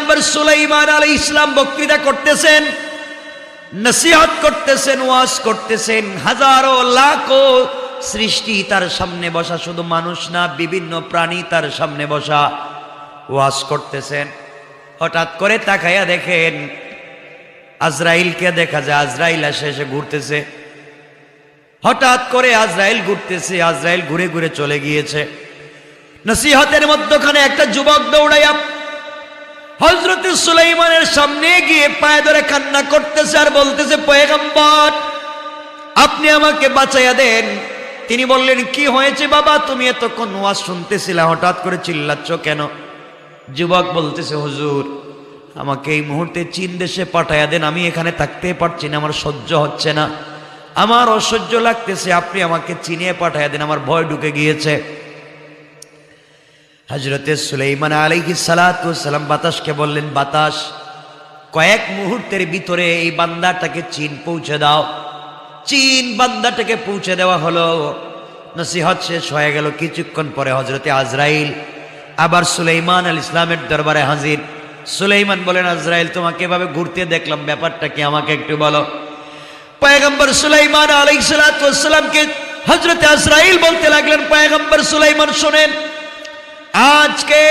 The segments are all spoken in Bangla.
পয়গম্বর সুলাইমান আলাইহিস সালাম বক্তৃতা করতেছেন, নসিহত করতেছেন, ওয়াজ করতেছেন। হাজারো লাখো সৃষ্টি তার সামনে বসা, শুধু মানুষ না, বিভিন্ন প্রাণী তার সামনে বসা, ওয়াজ করতেছেন। হঠাৎ করে তাকাইয়া দেখেন আজরাইলকে দেখা যায়। আজরাইল এসে ঘুরতেছে। হঠাৎ করে আজরাইল ঘুরতেছে, আজরাইল ঘুরে ঘুরে চলে গিয়েছে। নসিহতের মধ্যখানে একটা যুবক দৌড়াইয়া হযরত সুলাইমানের সামনে গিয়ে পায়ে ধরে কান্না করতেছে আর বলতেছে, পয়গম্বর আপনি আমাকে বাঁচাইয়া দেন। তিনি বললেন, কি হয়েছে বাবা, তুমি এতক্ষণ ওয়াজ শুনতেছিলে, হঠাৎ করে চিল্লাচ্ছ কেন? যুবক বলতেছে, হুজুর আমাকে এই মুহূর্তে চীন দেশে পাঠাইয়া দেন, আমি এখানে থাকতে পারছি না, আমার সহ্য হচ্ছে না, আমার অসহ্য লাগতেছে, আপনি আমাকে চীনে পাঠাইয়া দেন, আমার ভয় ঢুকে গিয়েছে। হযরতে সুলাইমান আলাইহিস সালাতু ওয়াস সালাম বাতাসকে বললেন, বাতাস কয়েক মুহূর্তের ভিতরে এই বান্দাটাকে চীন পৌঁছে দাও। চীন বান্দাটাকে পৌঁছে দেওয়া হলো। নসিহত শেষ হয়ে গেল। কিছুক্ষণ পরে হযরতে আজরাইল আবার সুলাইমান আলাইহিস সালামের দরবারে হাজির। সুলাইমান বলেন, আজরাইল তোমাকে এভাবে ঘুরতে দেখলাম, ব্যাপারটা কি আমাকে একটু বলো। পয়গম্বর সুলাইমান আলাইহিস সালাতু ওয়াস সালামকে হযরতে আজরাইল বলতে লাগলেন, পয়গম্বর সুলাইমান শুনেন, আজকে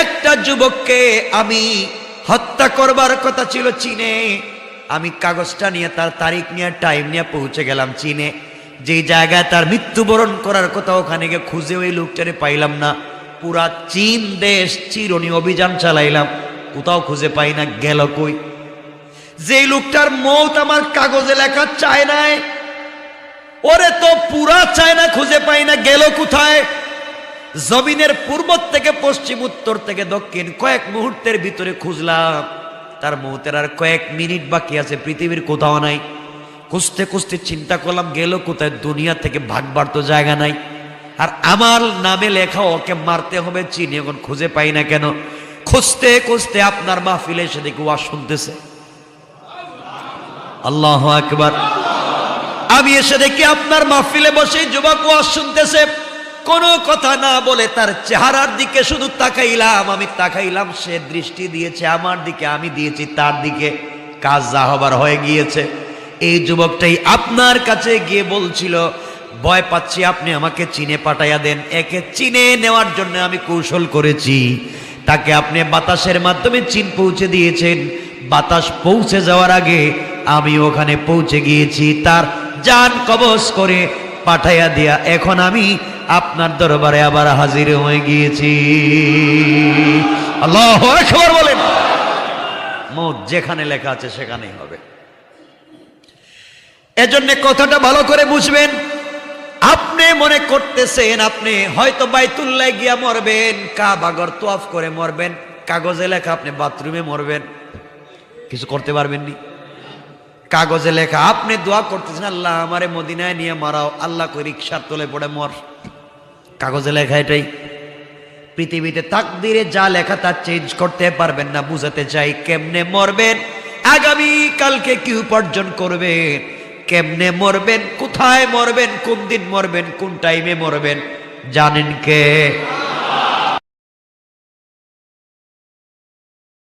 একটা যুবককে আমি হত্যা করবার কথা ছিল চীনে। আমি কাগজটা নিয়ে, তার তারিখ নিয়ে, টাইম নিয়ে পৌঁছে গেলাম চীনে। যেই জায়গায় তার মৃত্যুবরণ করার কথা, ওখানে গিয়ে খুঁজে ওই লোকটারে পাইলাম না। পুরা চীন দেশ চিরুনি অভিযান চালাইলাম, কোথাও খুঁজে পাই না। গেল কই? যেই লোকটার মৌত আমার কাগজে লেখা চায়নায়, ওরে তো পুরা চায়না খুঁজে পাই না, গেল কোথায়? জমিনের পূর্ব থেকে পশ্চিম, উত্তর থেকে দক্ষিণ কয়েক মুহূর্তের ভিতরে খুঁজলাম, তার মৌতের আর কয়েক মিনিট বাকি আছে, পৃথিবীর কোথাও নাই। খুঁজতে খুঁজতে চিন্তা করলাম, গেল কোথায়? দুনিয়া থেকে ভাগবার তো জায়গা নাই, আর আমার নামে লেখা, ওকে মারতে হবে চীনে, এখন খুঁজে পাই না কেন? খুঁজতে খুঁজতে আপনার মাহফিলে এসে দেখি ওয়াজ শুনতেছে। আল্লাহু আকবার। আমি এসে দেখি আপনার মাহফিলে বসে যুবক ওয়াজ শুনতেছে। কোনো কথা না বলে তার চেহারার দিকে শুধু তাকাইলাম, আমি তাকাইলাম, সে দৃষ্টি দিয়েছে আমার দিকে, আমি দিয়েছি তার দিকে। কাজ যা হবার হয়ে গিয়েছে। এই যুবকটাই আপনার কাছে গিয়ে বলছিল, ভয় পাচ্ছি, আপনি আমাকে চীনে পাঠাইয়া দেন। একে চীনে নেওয়ার জন্য আমি কৌশল করেছি, তাকে আপনি বাতাসের মাধ্যমে চীন পৌঁছে দিয়েছেন। বাতাস পৌঁছে যাওয়ার আগে আমি ওখানে পৌঁছে গিয়েছি, তার জান কবজ করে পাঠাইয়া দিয়া এখন আমি আপনার দরবারে আবার হাজির হয়ে গিয়েছি। আল্লাহু আকবার বলেন। মৌত যেখানে লেখা আছে সেখানেই হবে। এজন্য কথাটা ভালো করে বুঝবেন। আপনি মনে করতেছেন আপনি হয়তো বাইতুল্লাহ গিয়া মরবেন, কাবাগর তওয়াফ করে মরবেন, কাগজে লেখা আপনি বাথরুমে মরবেন, কিছু করতে পারবেন নি। কাগজে লেখা আপনি দোয়া করতেছেন, আল্লাহ আমারে মদিনায় নিয়ে মারাও, আল্লাহ কই রিকশার তলে পড়ে মর। কাগজে লেখা এটাই। পৃথিবীতে তাকদিরে যা লেখা তা চেঞ্জ করতে পারবেন না। বুঝাতে চাই, কেমনে মরবেন, আগামী কালকে কি উপার্জন করবেন, কেমনে মরবেন, কোথায় মরবেন, কোন দিন মরবেন, কোন টাইমে মরবেন, জানেন কে?